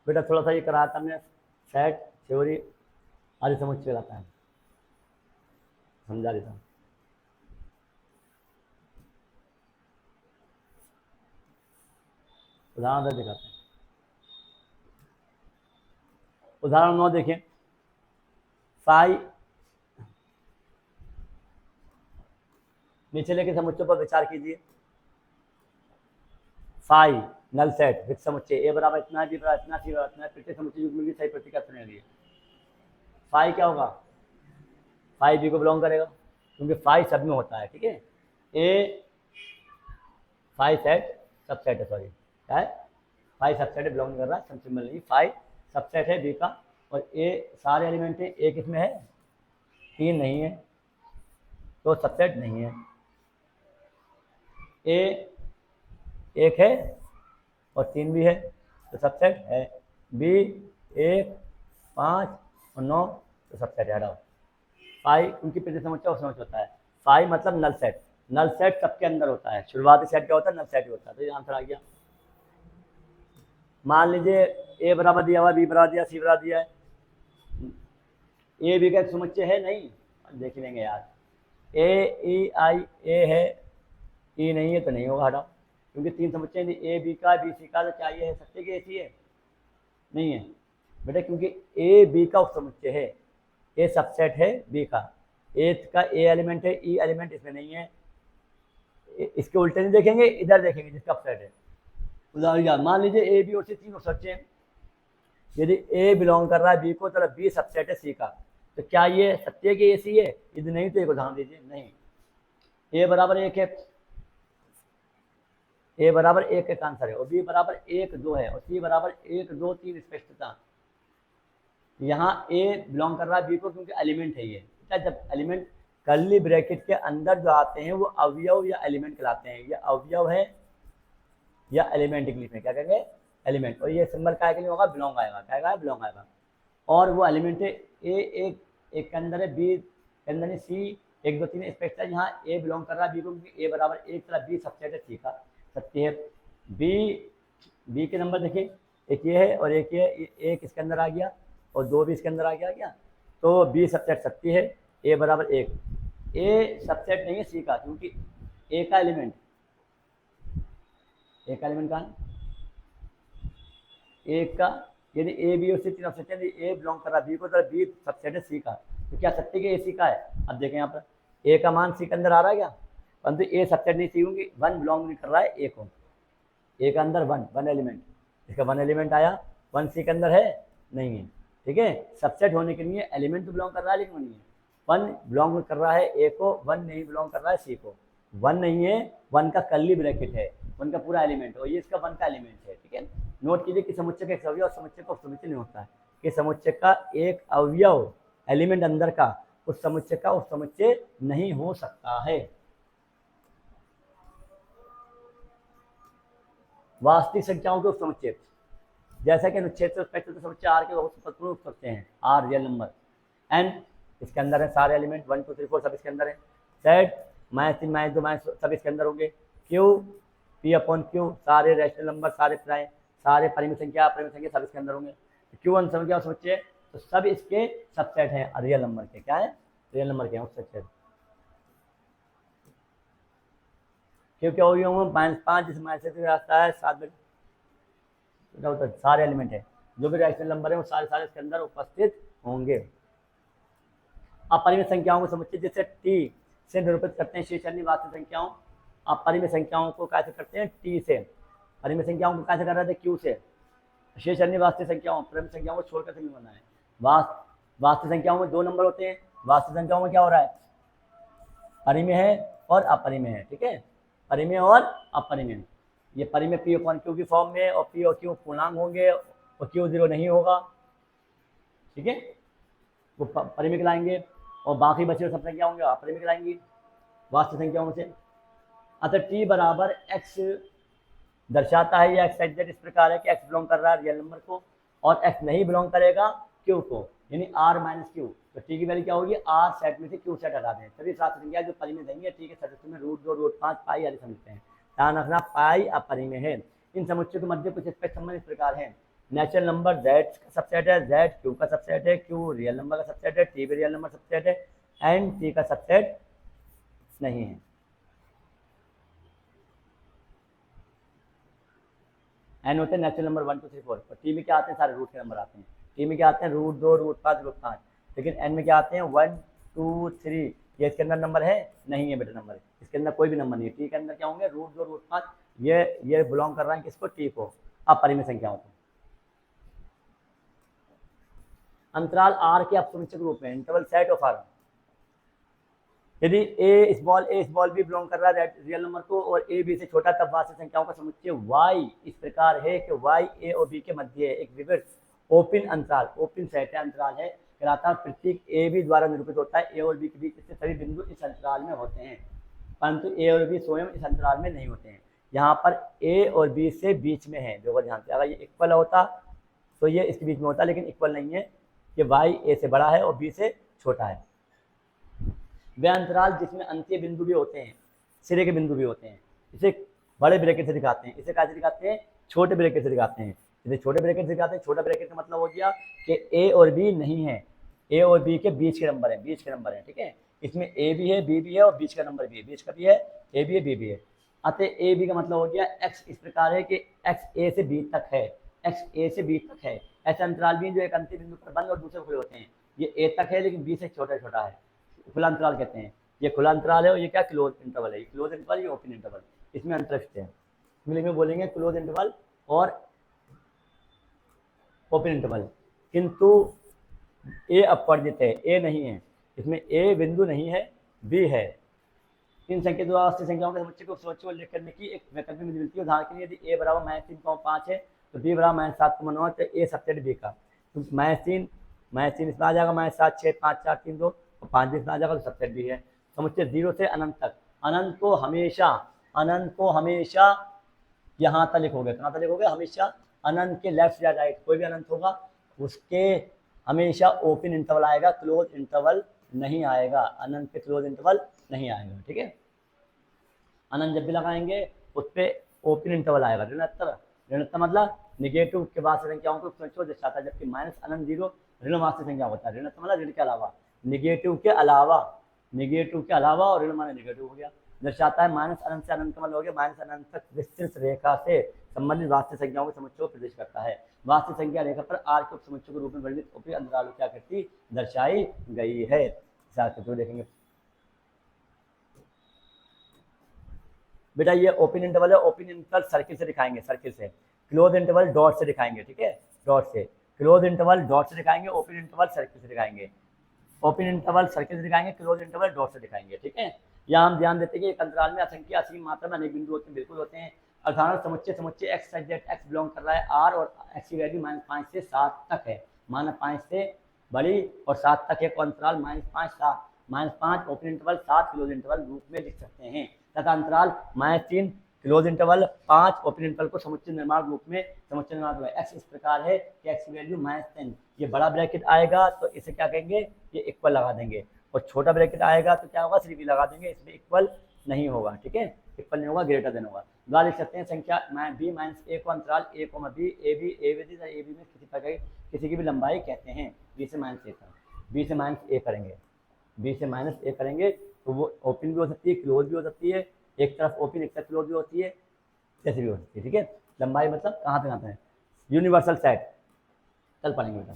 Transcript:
बेटा थोड़ा सा ये कराया था हमने, सेट थ्योरी आदि समुच्चय लाता है, समझा देता हूँ। उदाहरण दिखाते हैं। उदाहरण 9 देखें, फाई नीचे लेके समुच्चयों पर विचार कीजिए। फाई नल सेट विक समुच्चय ए बराबर इतना, बी बराबर इतना, सी बराबर इतना, प्रत्येक समुच्चय युग्म की सही प्रतिक्रिया चुनेगी। फाई क्या होगा? फाई बी को बिलोंग करेगा क्योंकि फाई सब में होता है, ठीक है। ए फाई सेट सबसेट है, सॉरी क्या है, फाई सबसेट बिलोंग कर रहा है, सिंपल नहीं, फाई सबसेट है बी का, और ए सारे एलिमेंट है, ए किसमें है? 3 नहीं है तो सबसेट नहीं है। ए 1 है और 3 भी है तो सबसेट है। बी 1 5 और 9 तो सबसेट है। हटाओ फाई उनकी प्रति समुच्चय और समुच्चय होता है। फाई मतलब नल सेट, नल सेट सबके अंदर होता है। शुरुआती सेट क्या होता है? नल सेट ही होता है। तो ये आंसर आ गया। मान लीजिए ए बराबर दिया हुआ, बी बराबर दिया, सी बराबर दिया है, ए बी का एक समुच्चय है नहीं, देख लेंगे यार। ए ई आई ए है, ई नहीं है तो नहीं होगा, हटाओ, क्योंकि 3 समुच्चय ए बी का, बी सी का, तो क्या ये है सत्य की ऐसी है? नहीं है बेटा, क्योंकि ए बी का उप समुच्चय है, ए सबसेट है बी का, ए का ए एलिमेंट है, ई एलिमेंट इसमें नहीं है। इसके उल्टे नहीं देखेंगे, इधर देखेंगे जिसका अपसेट है। उदाहरण मान लीजिए ए बी और सी 3 सच्चे हैं, यदि ए बिलोंग कर रहा है बी को, तो बी सबसेट है सी का, तो क्या ये सत्य की ए सी है? यदि नहीं तो एक उदाहरण दीजिए। नहीं, ए बराबर 1 है, ए बराबर 1 एक आंसर है, और बी बराबर 1 2 है, और सी बराबर 1 2 3 स्पष्टता। यहाँ ए बिलोंग कर रहा है बी को क्योंकि एलिमेंट है ये। जब एलिमेंट कर्ली ब्रैकेट के अंदर जो आते हैं वो अवयव या एलिमेंट कहलाते हैं। ये अवयव है या एलिमेंट इंग्लिश में क्या कहेंगे? एलिमेंट। और ये सिंबल काय के लिए होगा? बिलोंग आएगा। क्या आएगा? बिलोंग आएगा। और वो एलिमेंट है ए एक के अंदर है, बी के अंदर है, सी 1 2 3 स्पेक्ट है। यहाँ ए बिलोंग कर रहा है बी को क्योंकि ए बराबर 1 तरह बी सबसेट है सी का, सत्य है। बी के नंबर देखिए, एक ये है और एक ये, एक इसके अंदर आ गया और 2 भी इसके अंदर आ गया क्या? तो बी सबसेट सत्य है, ए बराबर 1। ए सबसेट नहीं है सी का क्योंकि ए का एलिमेंट कहाँ है? एक का, यदि ए बी और सी 3 सबसेट है, ए बिलोंग कर रहा है बी को, तो बी सबसेट है सी का, तो क्या सत्य के ए सी का है? अब देखें यहाँ पर ए का मान सी के अंदर आ रहा है क्या? परंतु ए सबसेट नहीं सी होंगी, 1 बिलोंग नहीं कर रहा है ए को, ए का अंदर 1 एलिमेंट, इसका 1 एलिमेंट आया, 1 सी के अंदर है नहीं है, ठीक है। सबसेट होने के लिए एलिमेंट तो बिलोंग कर रहा है लेकिन नहीं है। 1 बिलोंग कर रहा है ए को, 1 नहीं बिलोंग कर रहा है सी को। 1 नहीं है, 1 का कर्ली ब्रैकेट है, 1 का पूरा एलिमेंट, और ये इसका 1 का एलिमेंट है, ठीक है। नोट कीजिए कि समुच्चय का एक अवयव समुच्चय का उपसमुच्चय नहीं होता है, कि समुच्चय का एक अवयव एलिमेंट अंदर का उस समुच्चय का उपसमुच्चय नहीं हो सकता है। वास्तविक संख्याओं के उपसमुच्चय, जैसा कि अनुच्छेद से स्पेक्ट्रल समुच्चय आर के बहुत महत्वपूर्ण उप सकते हैं। आर रियल नंबर, एन इसके अंदर है सारे एलिमेंट, 1 2 3 4 सब इसके अंदर है। जेड -3 -2 सब इसके अंदर होंगे। क्यू पी अपॉन क्यू सारे रैशनल नंबर, सारे प्राइम, सारे परिमित संख्या अपरिमित संख्या सब इसके अंदर होंगे। क्यू वन संख्या समुच्चय तो सब इसके सबसेट हैं रियल नंबर के। क्या है? रियल नंबर के सबसेट। क्यों क्या हो गया हूँ? -5 जिस -6 से रास्ता है 7 में सारे एलिमेंट है, जो भी रैशनल नंबर है वो सारे इसके अंदर उपस्थित होंगे। अपरिमित संख्याओं को समुच्चय जैसे टी से निरूपित करते हैं शेष अन्य वास्तविक संख्याओं। अपरिमित संख्याओं को कैसे करते हैं? टी से। परिमित संख्याओं को कैसे कर रहे थे? क्यू से। शेष अन्य वास्तविक संख्याओं, परिमित संख्याओं को छोड़कर सभी बना है। वास्तविक संख्याओं में 2 नंबर होते हैं। वास्तविक संख्याओं में क्या हो रहा है? परिमेय है और अपरिमेय है, ठीक है। परिमेय और अपरिमेय। ये परिमेय पी अपॉन क्यू की फॉर्म में, और पी और क्यू पूर्णांक होंगे और क्यू 0 नहीं होगा, ठीक है, वो परिमेय कहलाएंगे। और बाकी बचे सब संख्या होंगे अपरिमेय कहलाएंगी वास्तविक संख्याओं से। अतः टी बराबर एक्स दर्शाता है, या एक्स एग्जैक्ट इस प्रकार है कि एक्स बिलोंग कर रहा है रियल नंबर को और एक्स नहीं बिलोंग करेगा क्यू को, यानी आर माइनस क्यू। तो टी की वैल्यू क्या होगी? आर सेट में से क्यू सेट हटा दें, सभी सात संख्या जो परिमेय देंगे टी के सदस्य में √2 √5 पाई आदि समझते हैं। ध्यान रखना पाई अपरिमेय है। इन समुच्चयों के मध्य कुछ स्पेक्ट संबंध इस प्रकार है। नेचुरल नंबर जेड का सबसेट है, जेड क्यू का सबसेट है, क्यू रियल नंबर का सबसेट है, टी भी रियल नंबर सबसेट है, एंड टी का सबसेट नहीं है। एन होते हैं नेचुरल नंबर 1 2 3 4, और टी में क्या आते हैं, सारे रूट के नंबर आते हैं। टी में क्या आते हैं, रूट 2 रूट 5 रूट 5, लेकिन एन में क्या आते हैं 1 2 3। ये इसके अंदर नंबर है नहीं है बेटा, नंबर इसके अंदर कोई भी नंबर नहीं है। टी के अंदर क्या होंगे, रूट 2 रूट 5। ये बिलोंग कर रहा है किसको, टी को। अब परिमेय संख्याओं को, अंतराल आर के अपसमुच्चय रूप में, इंटरवल सेट ऑफ आर। यदि ए स्मॉल बी बिलोंग कर रहा है रियल नंबर को और ए बी से छोटा, तब वास्तविक संख्याओं का समुच्चय वाई इस प्रकार है कि वाई ए और बी के मध्य है। एक विविध ओपन अंतराल, ओपन सेट है, अंतराल है, कहलाता है प्रतीक ए बी द्वारा निरूपित होता है। ए और बी के बीच से सभी बिंदु इस अंतराल में होते हैं, परंतु ए और बी स्वयं इस अंतराल में नहीं होते हैं। यहाँ पर ए और बी से बीच में है, देखो ध्यान से, अगर ये इक्वल होता तो ये इसके बीच में होता, लेकिन इक्वल नहीं है। ये वाई ए से बड़ा है और बी से छोटा है। वे अंतराल जिसमें अंत्य बिंदु भी होते हैं, सिरे के बिंदु भी होते हैं, इसे बड़े ब्रैकेट से दिखाते हैं। इसे कैसे दिखाते हैं, छोटे ब्रैकेट से दिखाते हैं। इसे छोटे ब्रैकेट से दिखाते हैं। छोटा ब्रैकेट का मतलब हो गया कि ए और बी नहीं है, ए और बी के बीच के नंबर है, बीच के नंबर है, ठीक है। इसमें ए भी है, बी भी है और बीच का नंबर भी है, बीच का भी है, ए भी है, बी भी है। अतः ए बी का मतलब हो गया एक्स इस प्रकार है कि एक्स ए से बी तक है, एक्स ए से बी तक है। ऐसे अंतराल भी जो एक अंतिम बिंदु पर बंद और दूसरे खुले होते हैं। ये ए तक है लेकिन बी से छोटा छोटा है, खुला अंतराल कहते हैं। ये खुला अंतराल है और ये क्या, क्लोज इंटरवल है। ये क्लोज इंटरवल, ये ओपन इंटरवल, इसमें अंतर है। इंग्लिश में बोलेंगे क्लोज इंटरवल और ओपन इंटरवल। किंतु ए अपवर्जित है, ए नहीं है, इसमें ए बिंदु नहीं है, बी है। इन संख्या द्वारा संख्याओं के समुच्चय को समुच्चय को लिख करने की एक वैकल्पिक विधि मिलती है। उदाहरण के लिए यदि ए बराबर -3,5 है तो बी बराबर -7,9 तो ए सबसेट बी का, तो -3 इसमें आ जाएगा, -7 6 5 4 3 2 और 5 भी इसमें आ जाएगा, तो सबसेट भी है। समुच्चय 0 से अनंत तक, अनंत को हमेशा यहाँ तक लिखोगे, कहाँ तक लिखोगे, हमेशा अनंत के लेफ्ट या राइट, कोई भी अनंत होगा उसके हमेशा ओपन इंटरवल आएगा, क्लोज इंटरवल नहीं आएगा। अनंत पे क्लोज इंटरवल नहीं आएगा, ठीक है। अनंत जब भी लगाएंगे उस पर ओपन इंटरवल आएगा। ऋणात्मक मतलब निगेटिव के बाद संख्याओं को दर्शाता है, जबकि माइनस अनंत 0 ऋण वास्तविक संख्या होता है। ऋणात्मक मतलब ऋण के अलावा, निगेटिव के अलावा और ऋण माने निगेटिव हो गया, दर्शाता है। माइनस अनंत से अनंत का मतलब हो गया माइनस अनंत तक विस्तृत रेखा से संबंधित वास्तविक संख्याओं के समुच्चय को प्रदर्शित करता है। वास्तविक संख्या रेखा पर आर के उपसमुच्चय के रूप में वर्णित उपरी अंतराल क्या करती दर्शाई गई है। तो देखेंगे बेटा, ये ओपन इंटरवल है, ओपन इंटरवल सर्किल से दिखाएंगे, सर्किल से। क्लोज इंटरवल डॉट से दिखाएंगे, ठीक है, डॉट से। क्लोज इंटरवल डॉट से दिखाएंगे, ओपन इंटरवल सर्किल से दिखाएंगे। ओपन इंटरवल सर्किल से दिखाएंगे, क्लोज इंटरवल डॉट से दिखाएंगे, ठीक है। यहाँ हम ध्यान देते हैं कि एक अंतराल में असंख्य असीम मात्रा में अनेक बिंदु होते हैं, बिल्कुल होते हैं। अर्थात समुच्चय एक्स एक्स बिलोंग कर रहा है आर और एक्स की वैल्यू -5 से 7 तक है, -5 से बड़ी और 7 तक है। अंतराल -5 7, -5 ओपन इंटरवल 7 क्लोज इंटरवल रूप में लिख सकते हैं, तथा अंतराल -3 क्लोज इंटरवल 5 ओपन इंटरवल को समुच्चय निर्माण रूप में समुच्चय निर्माण एक्स इस प्रकार है कि एक्स की वैल्यू -10। ये बड़ा ब्रैकेट आएगा तो इसे क्या कहेंगे, ये इक्वल लगा देंगे, और छोटा ब्रैकेट आएगा तो क्या होगा, सिर्फ भी लगा देंगे, इसमें इक्वल नहीं होगा, ठीक है, इक्वल नहीं होगा, ग्रेटर देन होगा। द्वारा लिख सकते हैं संख्या b-a को अंतराल a, b ए बी में किसी की भी लंबाई कहते हैं। b से -a करेंगे, b से -a करेंगे तो वो ओपन भी हो सकती है, क्लोज भी हो सकती है, एक तरफ ओपन एक तरफ क्लोज भी होती है, जैसे भी हो सकती है, ठीक है। लंबाई मतलब कहाँ तक आता है, यूनिवर्सल सेट, कल पढ़ेंगे बेटा।